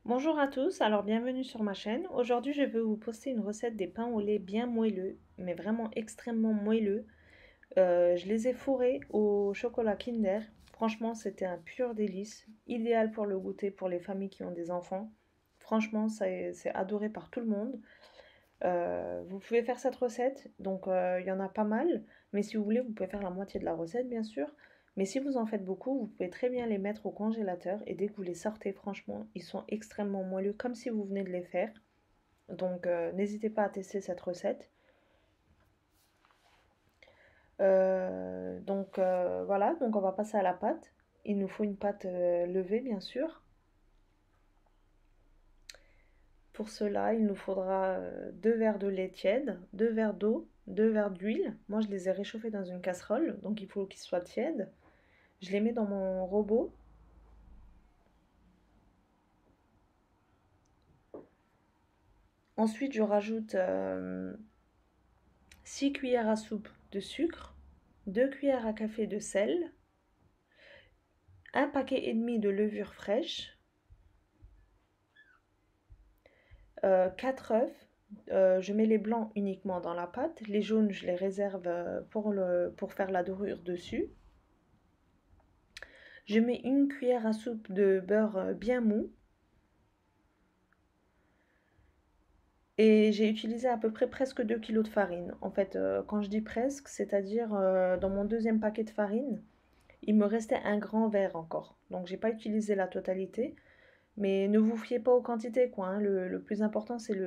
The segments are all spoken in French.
Bonjour à tous, alors bienvenue sur ma chaîne. Aujourd'hui, je vais vous poster une recette des pains au lait bien moelleux, mais vraiment extrêmement moelleux. Je les ai fourrés au chocolat Kinder. Franchement, c'était un pur délice, idéal pour le goûter pour les familles qui ont des enfants. Franchement, c'est adoré par tout le monde. Vous pouvez faire cette recette, donc il y en a pas mal, mais si vous voulez, vous pouvez faire la moitié de la recette, bien sûr. Mais si vous en faites beaucoup, vous pouvez très bien les mettre au congélateur et dès que vous les sortez, franchement, ils sont extrêmement moelleux, comme si vous venez de les faire. Donc n'hésitez pas à tester cette recette. Voilà, donc on va passer à la pâte. Il nous faut une pâte levée, bien sûr. Pour cela, il nous faudra 2 verres de lait tiède, 2 verres d'eau, 2 verres d'huile. Moi, je les ai réchauffés dans une casserole, donc il faut qu'ils soient tièdes. Je les mets dans mon robot. Ensuite, je rajoute 6 cuillères à soupe de sucre, 2 cuillères à café de sel, un paquet et demi de levure fraîche, 4 œufs. Je mets les blancs uniquement dans la pâte. Les jaunes, je les réserve pour faire la dorure dessus. Je mets une cuillère à soupe de beurre bien mou. Et j'ai utilisé à peu près presque 2 kilos de farine. En fait, quand je dis presque, c'est-à-dire dans mon deuxième paquet de farine, il me restait un grand verre encore. Donc j'ai pas utilisé la totalité. Mais ne vous fiez pas aux quantités, quoi, hein. Le plus important, c'est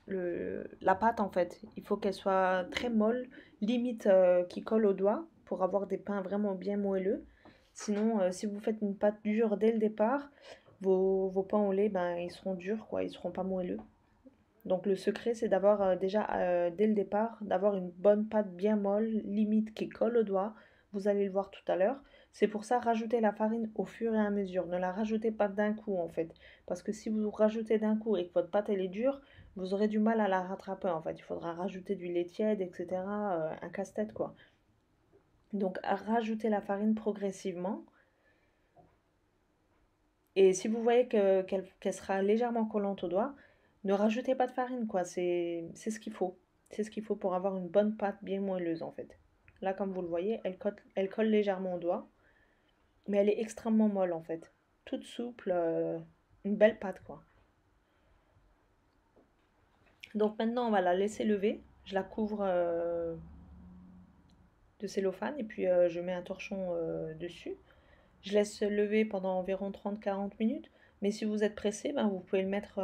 la pâte, en fait. Il faut qu'elle soit très molle, limite qui colle au doigt, pour avoir des pains vraiment bien moelleux. Sinon, si vous faites une pâte dure dès le départ, vos pains au lait, ben, ils seront durs, quoi, ils seront pas moelleux. Donc le secret, c'est d'avoir déjà, dès le départ, d'avoir une bonne pâte bien molle, limite qui colle au doigt. Vous allez le voir tout à l'heure. C'est pour ça, rajoutez la farine au fur et à mesure. Ne la rajoutez pas d'un coup, en fait. Parce que si vous rajoutez d'un coup et que votre pâte, elle est dure, vous aurez du mal à la rattraper, en fait. Il faudra rajouter du lait tiède, etc. Un casse-tête, quoi. Donc, rajoutez la farine progressivement. Et si vous voyez qu'elle sera légèrement collante au doigt, ne rajoutez pas de farine, quoi. C'est ce qu'il faut. C'est ce qu'il faut pour avoir une bonne pâte bien moelleuse, en fait. Là, comme vous le voyez, elle colle légèrement au doigt, mais elle est extrêmement molle, en fait. Toute souple, une belle pâte, quoi. Donc maintenant, on va la laisser lever. Je la couvre de cellophane et puis je mets un torchon dessus. Je laisse lever pendant environ 30-40 minutes. Mais si vous êtes pressé, ben, vous pouvez le mettre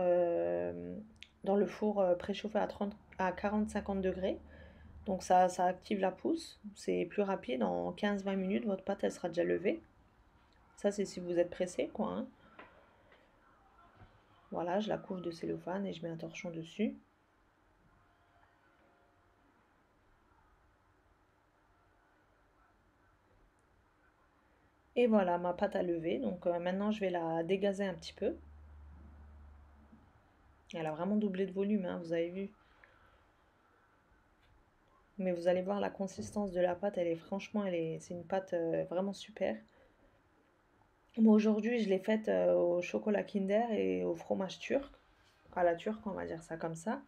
dans le four préchauffé à 40-50 degrés. Donc ça active la pousse. C'est plus rapide. En 15-20 minutes, votre pâte, elle sera déjà levée. Ça, c'est si vous êtes pressé, quoi, hein. Voilà, je la couvre de cellophane et je mets un torchon dessus. Et voilà, ma pâte a levé. Donc maintenant, je vais la dégazer un petit peu. Elle a vraiment doublé de volume, hein, vous avez vu. Mais vous allez voir la consistance de la pâte, franchement, c'est une pâte vraiment super. Moi aujourd'hui, je l'ai faite au chocolat Kinder et au fromage turc, à la turque, on va dire ça comme ça.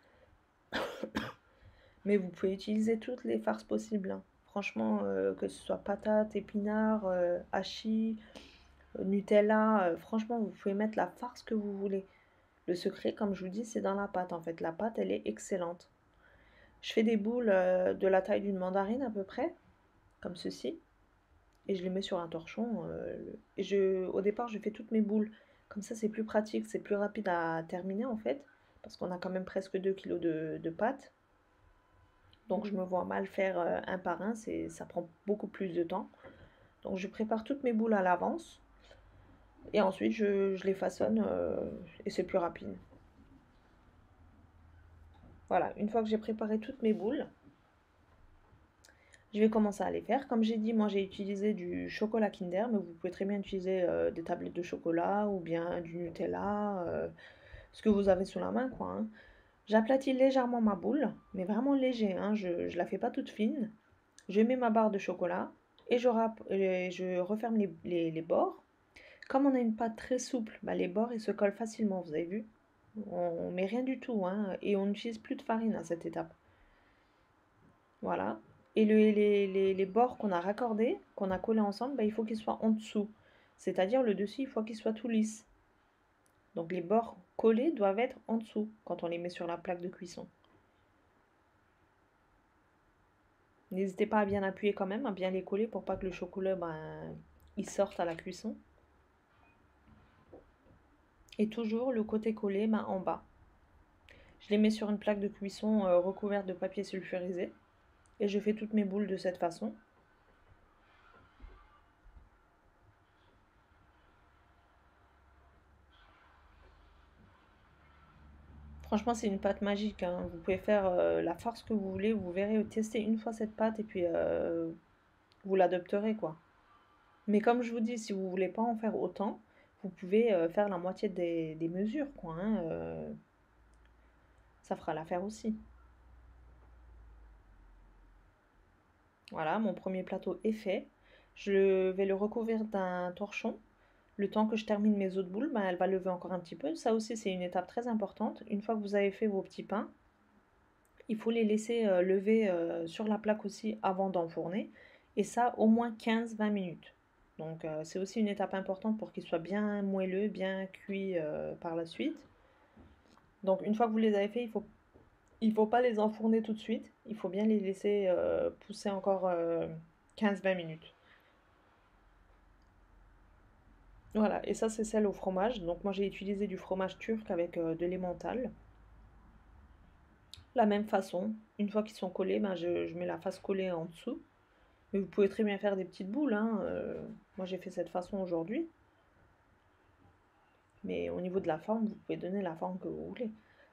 Mais vous pouvez utiliser toutes les farces possibles, hein. Franchement, que ce soit patate, épinards, hachis, Nutella, franchement, vous pouvez mettre la farce que vous voulez. Le secret, comme je vous dis, c'est dans la pâte en fait. La pâte, elle est excellente. Je fais des boules de la taille d'une mandarine à peu près, comme ceci. Et je les mets sur un torchon. Au départ, je fais toutes mes boules. Comme ça, c'est plus pratique, c'est plus rapide à terminer en fait. Parce qu'on a quand même presque 2 kilos de pâte. Donc je me vois mal faire un par un, ça prend beaucoup plus de temps. Donc je prépare toutes mes boules à l'avance. Et ensuite, je les façonne et c'est plus rapide. Voilà, une fois que j'ai préparé toutes mes boules, je vais commencer à les faire. Comme j'ai dit, moi j'ai utilisé du chocolat Kinder, mais vous pouvez très bien utiliser des tablettes de chocolat ou bien du Nutella, ce que vous avez sous la main, quoi, hein. J'aplatis légèrement ma boule, mais vraiment léger, hein, je ne la fais pas toute fine. Je mets ma barre de chocolat et je referme les bords. Comme on a une pâte très souple, bah, les bords ils se collent facilement, vous avez vu? On met rien du tout, hein, et on n'utilise plus de farine à cette étape. Voilà. Et les bords qu'on a raccordés, qu'on a collés ensemble, bah, il faut qu'ils soient en dessous. C'est-à-dire le dessus, il faut qu'il soit tout lisse. Donc les bords collés doivent être en dessous quand on les met sur la plaque de cuisson. N'hésitez pas à bien appuyer quand même, à bien les coller pour pas que le chocolat ben, il sorte à la cuisson. Et toujours le côté collé ben, en bas. Je les mets sur une plaque de cuisson recouverte de papier sulfurisé. Et je fais toutes mes boules de cette façon. Franchement, c'est une pâte magique, hein. Vous pouvez faire la farce que vous voulez. Vous verrez, tester une fois cette pâte et puis vous l'adopterez, quoi. Mais comme je vous dis, si vous voulez pas en faire autant, vous pouvez faire la moitié des mesures, quoi, hein, ça fera l'affaire aussi. Voilà, mon premier plateau est fait. Je vais le recouvrir d'un torchon. Le temps que je termine mes autres boules, ben, elle va lever encore un petit peu. Ça aussi, c'est une étape très importante. Une fois que vous avez fait vos petits pains, il faut les laisser lever sur la plaque aussi avant d'enfourner. Et ça, au moins 15-20 minutes. Donc, c'est aussi une étape importante pour qu'ils soient bien moelleux, bien cuits par la suite. Donc, une fois que vous les avez fait, il faut pas les enfourner tout de suite. Il faut bien les laisser pousser encore 15-20 minutes. Voilà, et ça, c'est celle au fromage. Donc, moi, j'ai utilisé du fromage turc avec de l'emmental. La même façon, une fois qu'ils sont collés, ben, je mets la face collée en dessous. Mais vous pouvez très bien faire des petites boules, hein. Moi, j'ai fait cette façon aujourd'hui. Mais au niveau de la forme, vous pouvez donner la forme que vous voulez.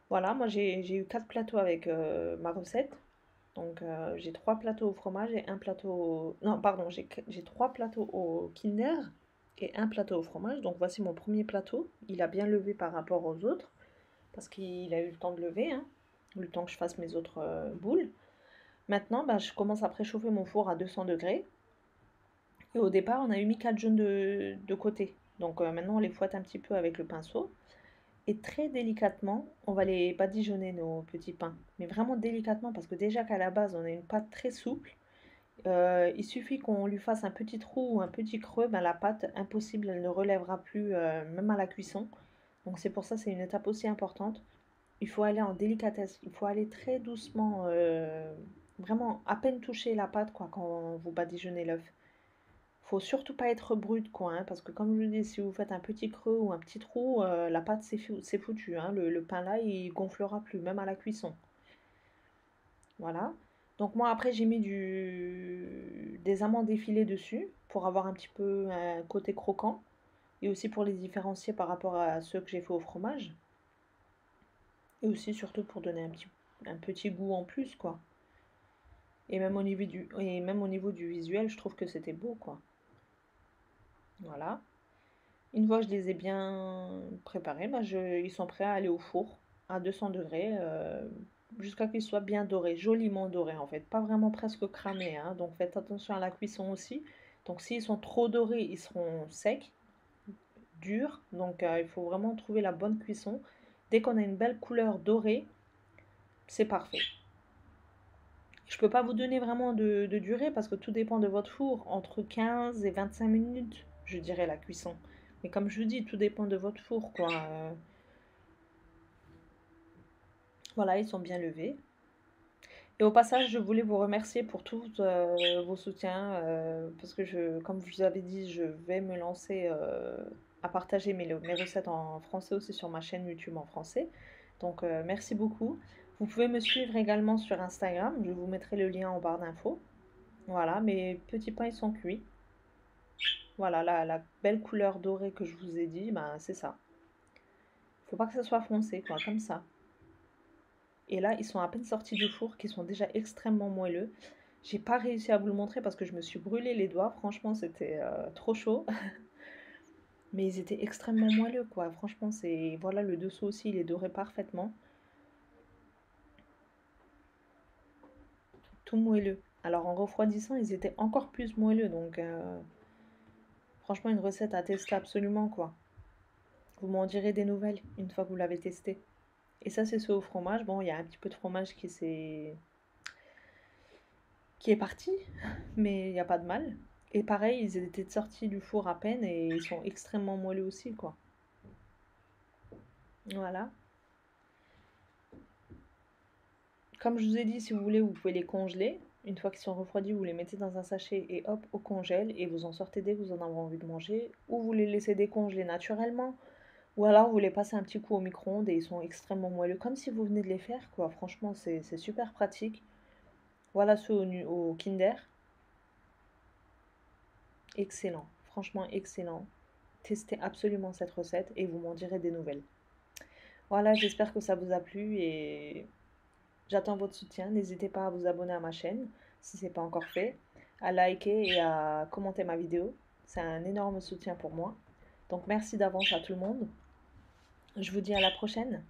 Voilà, moi, j'ai eu 4 plateaux avec ma recette. Donc, j'ai 3 plateaux au fromage et un plateau non, pardon, j'ai 3 plateaux au Kinder et un plateau au fromage. Donc, voici mon premier plateau. Il a bien levé par rapport aux autres parce qu'il a eu le temps de lever, hein, le temps que je fasse mes autres boules. Maintenant, bah, je commence à préchauffer mon four à 200 degrés. Et au départ, on a mis 4 jaunes de côté. Donc maintenant, on les fouette un petit peu avec le pinceau. Et très délicatement, on va les badigeonner, nos petits pains. Mais vraiment délicatement, parce que déjà qu'à la base, on a une pâte très souple. Il suffit qu'on lui fasse un petit trou ou un petit creux, ben, la pâte, impossible, elle ne relèvera plus, même à la cuisson. Donc c'est pour ça, c'est une étape aussi importante. Il faut aller en délicatesse, il faut aller très doucement, vraiment à peine toucher la pâte quoi, quand vous badigeonnez l'œuf. Faut surtout pas être brute, quoi, hein, parce que comme je vous dis, si vous faites un petit creux ou un petit trou, la pâte c'est foutu, hein, le pain là, il gonflera plus, même à la cuisson. Voilà. Donc moi après j'ai mis des amandes effilées dessus pour avoir un petit peu un côté croquant et aussi pour les différencier par rapport à ceux que j'ai fait au fromage et aussi surtout pour donner un petit goût en plus quoi. Et même au niveau du visuel, je trouve que c'était beau quoi. Voilà. Une fois que je les ai bien préparés, bah, ils sont prêts à aller au four à 200 degrés jusqu'à qu'ils soient bien dorés, joliment dorés en fait, pas vraiment presque cramés, hein, donc faites attention à la cuisson aussi. Donc s'ils sont trop dorés, ils seront secs, durs, donc il faut vraiment trouver la bonne cuisson. Dès qu'on a une belle couleur dorée, c'est parfait. Je peux pas vous donner vraiment de durée parce que tout dépend de votre four, entre 15 et 25 minutes, je dirais la cuisson. Mais comme je vous dis, tout dépend de votre four, quoi. Voilà, ils sont bien levés. Et au passage, je voulais vous remercier pour tous vos soutiens, parce que comme je vous avais dit, je vais me lancer à partager mes recettes en français aussi sur ma chaîne YouTube en français. Donc, merci beaucoup. Vous pouvez me suivre également sur Instagram, je vous mettrai le lien en barre d'infos. Voilà, mes petits pains, ils sont cuits. Voilà, la belle couleur dorée que je vous ai dit, ben, c'est ça. Faut pas que ça soit foncé, quoi, comme ça. Et là, ils sont à peine sortis du four, qui sont déjà extrêmement moelleux. J'ai pas réussi à vous le montrer parce que je me suis brûlé les doigts. Franchement, c'était trop chaud. Mais ils étaient extrêmement moelleux, quoi. Franchement, voilà, le dessous aussi, il est doré parfaitement. Tout moelleux. Alors en refroidissant, ils étaient encore plus moelleux. Donc Franchement, une recette à tester absolument, quoi. Vous m'en direz des nouvelles une fois que vous l'avez testé. Et ça, c'est ce au fromage. Bon, il y a un petit peu de fromage qui est parti, mais il n'y a pas de mal. Et pareil, ils étaient sortis du four à peine et ils sont extrêmement moelleux aussi, quoi. Voilà. Comme je vous ai dit, si vous voulez, vous pouvez les congeler. Une fois qu'ils sont refroidis, vous les mettez dans un sachet et hop, au congèle. Et vous en sortez dès que vous en avez envie de manger. Ou vous les laissez décongeler naturellement. Ou alors vous les passez un petit coup au micro-ondes et ils sont extrêmement moelleux. Comme si vous venez de les faire, quoi. Franchement, c'est super pratique. Voilà ceux au Kinder. Excellent. Franchement, excellent. Testez absolument cette recette et vous m'en direz des nouvelles. Voilà, j'espère que ça vous a plu et j'attends votre soutien. N'hésitez pas à vous abonner à ma chaîne si ce n'est pas encore fait, à liker et à commenter ma vidéo. C'est un énorme soutien pour moi. Donc merci d'avance à tout le monde. Je vous dis à la prochaine.